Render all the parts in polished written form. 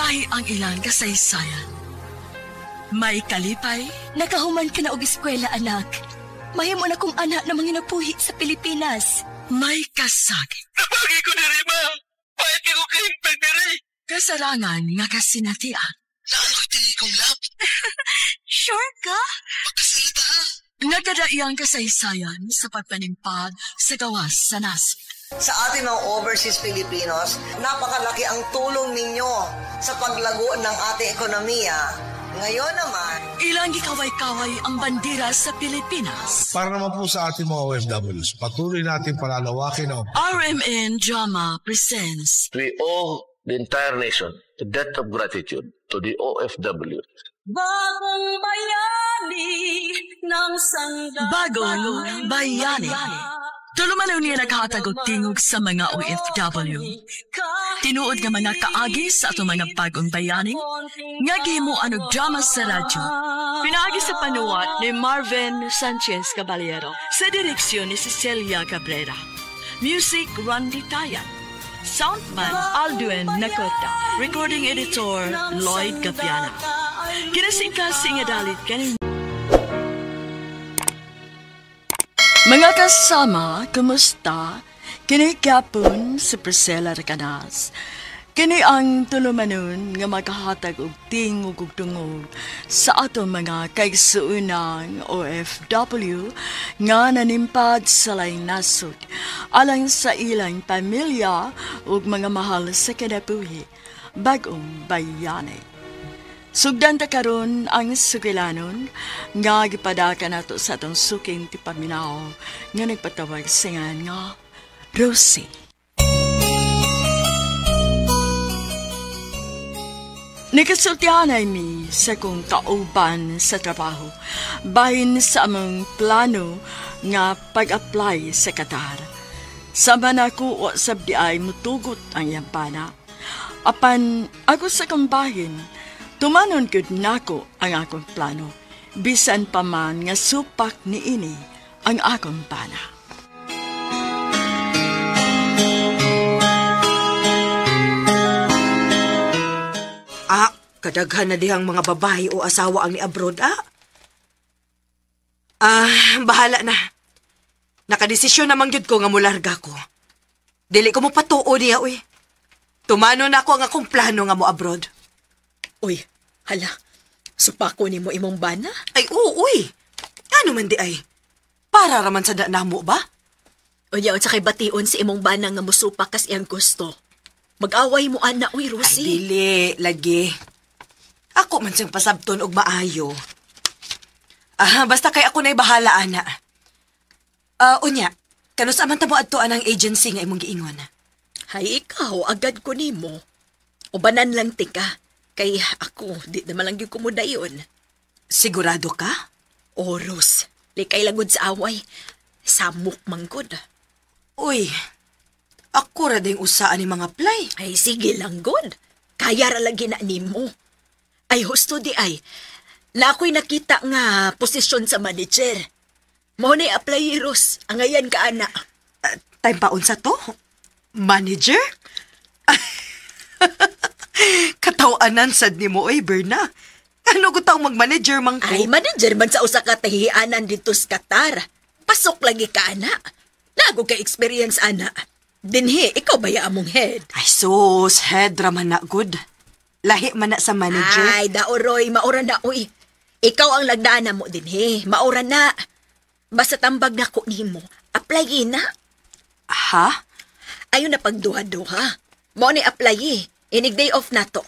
Lahi ang ilang kasaysayan. May kalipay. Nakahuman ka na og eskwela, anak. Mahimo na kong anak na manginabuhi sa Pilipinas. May kasakit. Napagi ko diri, ma'am. Bakit ko kaimpag diri? Kasarangan nga kasinatian. Lalo'y tingin kong lap. Sure ka? Pagkasalita ha. Nagkadaiyang kasaysayan sa pagpanimpag sa gawas sa nasib. Sa atin mga overseas Filipinos, napakalaki ang tulong ninyo sa paglago ng ating ekonomiya. Ngayon naman, Ilang gikaway-kaway ang bandera sa Pilipinas. Para naman po sa ating mga OFWs, patuloy natin palalawakin ang RMN Drama presents We owe the entire nation a debt of gratitude to the OFW. Bagong bayani ng Bagong Bayani. Tulumanaw niya naghatag og tingog sa mga OFW. Tinuod nga mga kaagi sa ato mga bagong bayani, nga gihimuan og drama sa radyo. Pinaagi sa panuwat ni Marvin Sanchez Caballero, sa direksyon ni Cecilia Cabrera. Music, Randy Tayan. Soundman, Alduen Nakota. Recording editor, Lloyd Gapiana. Kinasing-kasing adalit kanin. Mga kasama, kumusta? Kini kapon si Priscilla Recanas. Kini ang tulumanon nga makahatag og tingog ug tungog sa ato mga kaigsuunang OFW nga nanimpad sa laing nasod alang sa ilang pamilya ug mga mahal sa kinabuhi. Bagong Bayani. Sugdan ta karon ang sukilanon nga gipadaka nato sa atong suking ti paminaw nga nagpatawag singan nga Rosie. Nakasultihan ay mi sa kong kauban sa trabaho bahin sa among plano nga pag-apply sa Qatar. Sama na ko o sabdi ay mutugot ang yampana. Apan ako sa kambahin, tumanon gud nako ang akong plano, bisan pa man nga supak ni ini ang akong bana. Kadaghan na dihang mga babae o asawa ang ni abroad, bahala na. Nakadesisyon naman yun ko nga mularga ko. Dili ko mo patuo niya, uy. Tumano na ako ang akong plano nga mo abroad. Uy, hala, supako ni mo imong bana? Ay, oo, uy. Ano man di ay? Para raman sa danamo ba? Unya, unsa kay bation si imong bana nga musupak kas iyang gusto. Mag-away mo, ana, uy, Rosie. Ay, dili, lagi. Ako man siyang pasabton og maayo. Basta kay ako na'y bahala, ana. Unya, kanus aman ta mo adtoan ang agency nga imong giingon? Hay, ikaw, agad ko nimo. Ubanan lang tika. Kay ako, di naman lang yung kumudayon. Sigurado ka? O, Rose, likay langod sa away. Samok manggod. Uy, ako ra ding usaan ni mga play. Ay, sige lang, good. Kaya ra lagi na nimo. Ay, husto di ay. Lako'y nakita nga posisyon sa manager. Mo na'y apply, Rose. Angayan ka, ana. Time paon sa to? Manager? Katawanan sad ni mo, Berna. Ano ko taong mag-manager man ko? Ay, manager man sa usa ka tahianan dito sa Qatar. Pasok lagi ka, ana. Lago ka experience, ana. Dinhi, ikaw ba ya among head? Ay, sus, head raman na good. Lahi man na sa manager. Ay, daoroy, maura na, uy. Ikaw ang lagdana mo dinhi. Maura na. Basta tambag na ko nimo. Apply na. Ha? Ayun na pagduha-duha. Mo ni apply. Inig day off na to.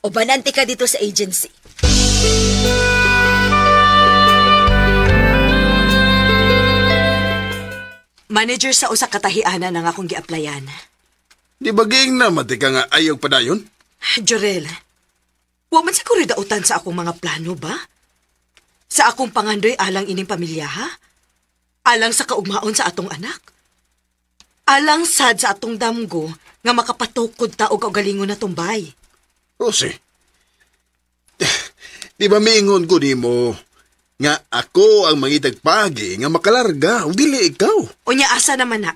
O banante ka dito sa agency. Manager sa usa ka tahianan ang akong gi-applyan. Di ba ging na mati ka nga ayaw pa dayon? Jorel, wa man siguro dautan sa akong mga plano ba? Sa akong pangandoy alang ining pamilya, ha? Alang sa kaugmaon sa atong anak? Alang sad sa atong damgo nga makapatukod ta og kaugalingon na tumbay. Rosie, di ba miingon ko ni mo nga ako ang mangitag pagi nga makalarga o dili ikaw? Unya asa naman na?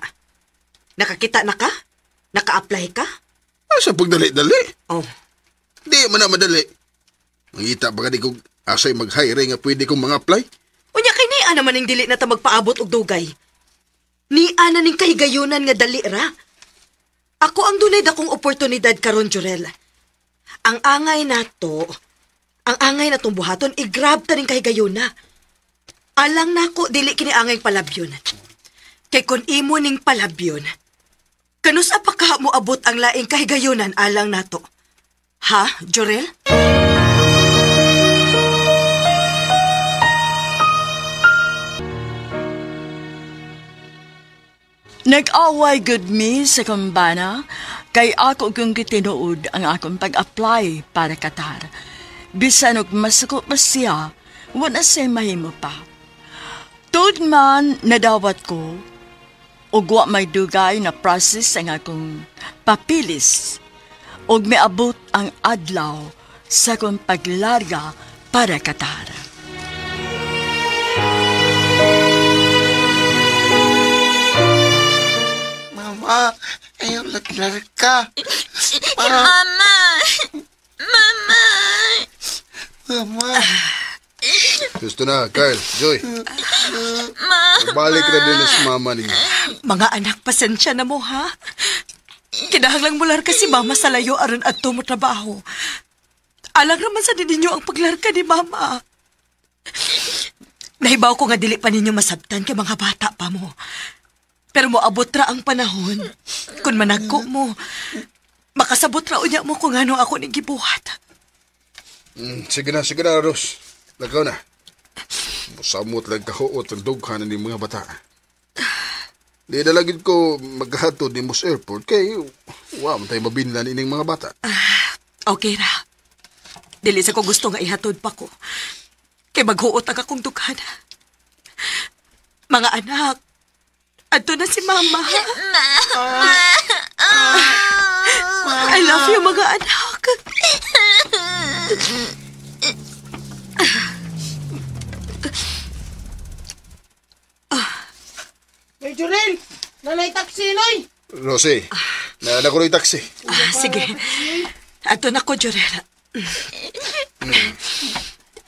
Nakakita na ka? Naka-apply ka? Asa pagdali-dali? Oh, Di man na madali. Mangita ba ka di kong asay mag-hire nga pwede kong mga apply? Unya kay niya naman ning dili na ta magpaabot og dugay. Niya na ning kahigayunan nga dali ra. Ako ang dunay dakong oportunidad karon, Jorel. Ang angay natong buhaton, i-grab ta ning kahigayuna. Alang nako dili kini angay palabyon. Kay kun imo ning palabyon, kanus pa ka mo abot ang laing kahigayunan alang nato. Ha, Jorel? Nag-away good me sa kumbana, kay ako kung gitinuod ang akong pag-apply para Qatar. Bisan og masuko pa siya, wala siya mahimo pa. Tuod man nadawat ko, ug wa may dugay na process ang akong papilis, ug miabot ang adlaw sa akong paglarga para Qatar. Mama, ayaw laglar ka. Mama! Mama! Mama. Gusto na, Carl, Joy. Balik na din na si mama ninyo. Mga anak, pasensya na mo, ha? Kinahanglang mular ka si mama sa layo aron at mo trabaho. Alang naman sa ninyo ang paglarka ni mama. Nahibaw ko nga dili pa ninyo masabtan kay mga bata pa mo. Pero moabot ra ang panahon. Kung managko mo, makasabot ra unya mo kung ano ako ning gibuhat. Sige na, Ros. Lagaw na. Musamot lang kahuot ang dughan ng mga bata. Di dalagid ko maghatod ni Mos Airport kay man tayo mabinlan ining mga bata. Okay ra. Dili sa ko gusto nga ihatod pa ko. Kay maghuot ang akong dughan. Mga anak, ato na si Mama. I love you, mga anak. May Jorel, nanay taxi, Noy. Rosie, naanak ko ng taxi. Sige. Ato na ko, Jorel.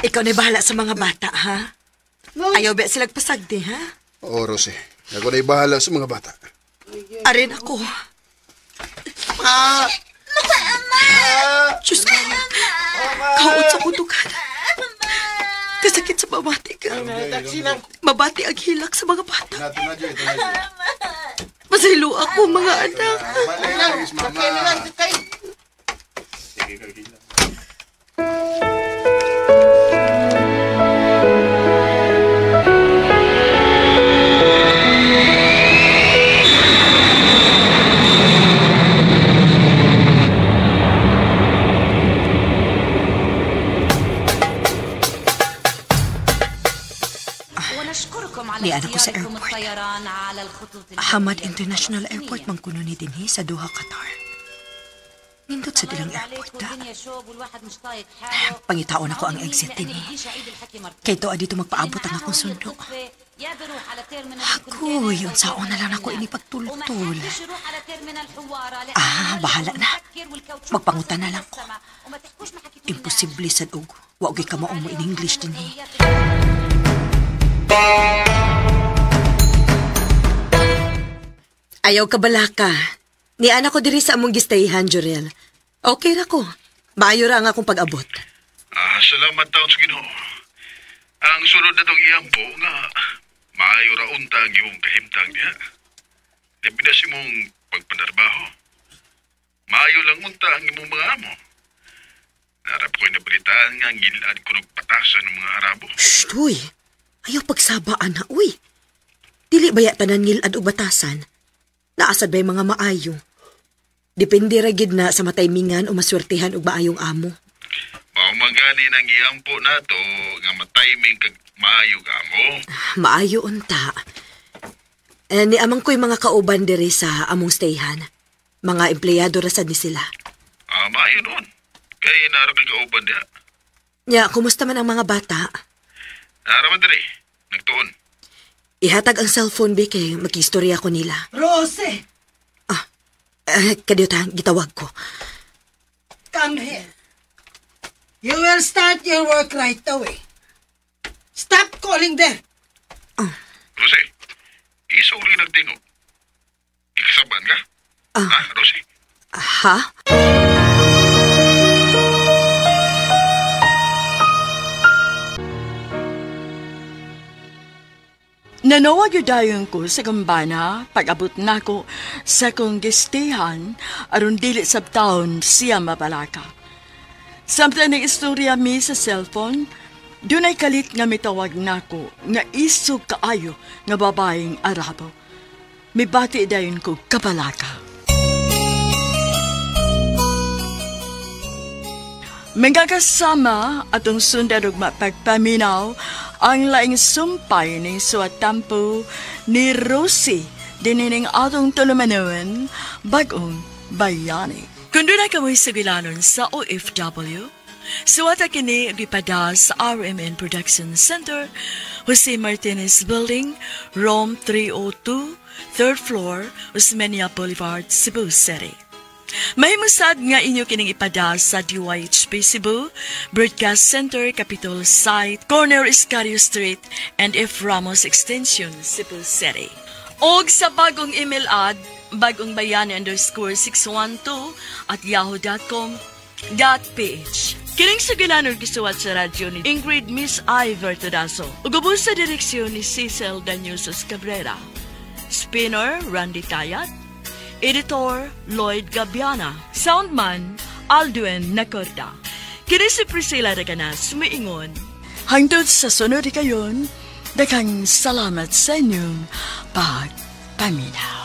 Ikaw na bahala sa mga bata, ha? Ayaw ba silang pasagdi, ha? Oo, Rosie. Ako na'y bahala sa mga bata. Arin ako. Diyos ko. Kaot sa kutukan. Kasakit sa babati ka. Mabati ang hilak sa mga bata. Masaylo ako, mga anak. Niana ko sa airport. Hamad International Airport mang kuno ni dinhi sa Doha, Qatar. Nindot sa dilang airport, da. Pangitaon ako ang exit dinhi. Kay to dito magpaabot ang akong sundo. Ako, yun saon na lang ako inipagtultol. Bahala na. Magpangutan na lang ko. Imposible sad og wa gyud ka mao mo in English dinhi. Ayaw ka balaka. Ni anak ko diri sa among gistayhan, Jorel. Okay ra ko. Maayo ra ang akong pag-abot. Salamat taon sa Ginoo. Ang sunod na tong iyampo nga maayo ra unta ang iyong kahimtang niya. Labi na si mong pagpanarbaho. Maayo lang unta ang imong mga amo. Narap ko'y nabalitaan nga ngilad ko patasan ng mga Arabo. Shh, uy. Ayaw pagsabaan na, uy. Dili baya tanan ngilad o batasan. Naasad ba'y mga maayo? Depende ra gid na sa mataymingan o maswertihan og maayong amo. Maumagani ng iyampo nato nga matayming kag maayo amo. Maayo unta. Ni amang ko'y mga kauban diri sa among stayhan. Mga empleyado ra sad ni sila. Maayo noon. Kaya nara kay kauban diha. Ya, kumusta man ang mga bata? Nara man diri. Nagtuon. Ihatag ang cellphone, Be, kay mag-istorya ko nila. Rose! Kadiyot ha, gitawag ko. Come here. You will start your work right away. Stop calling there. Rosie, isong rin nagtingog. Ikasaban ka? Ha, Rosie? Ha? Nanawag yudayon ko sa gambana pag-abot nako sa kong gistihan aron dili sab taon siya mabalaka. Samtang ng istorya mi sa cellphone, dunay kalit nga mitawag nako nga isog kaayo nga babaeng Arabo. Mibati dayon ko kabalaka. Mga kasama atong sundan og mapagpaminaw ang laing sumpay ni suwatampo ni Rosie dinining atong tulumanon bagong bayani. Kung doon na kamoy sa bilanon sa OFW, suwata kini gipada sa RMN Production Center, Jose Martinez Building, Rome 302, 3rd floor, Osmeña Boulevard, Cebu City. Mahimusad nga inyo kining ipada sa DYHP Cebu, Broadcast Center, Capitol Site, Corner Iscario Street, and F. Ramos Extension, Cebu City. Og sa bagong email ad, bagongbayani_612@yahoo.com.ph. Kining sa gilanod gisuwat sa radyo ni Ingrid Miss I. Vertodaso. Ugubos sa direksyon ni Cecil Danyusos Cabrera. Spinner, Randy Tayat. Editor, Lloyd Gabiana. Soundman, Alduen Nacorda. Kini si Priscilla Raganas, sumiingon. Hangtod sa sunod kayon, daghang salamat sa inyong pagpaminaw.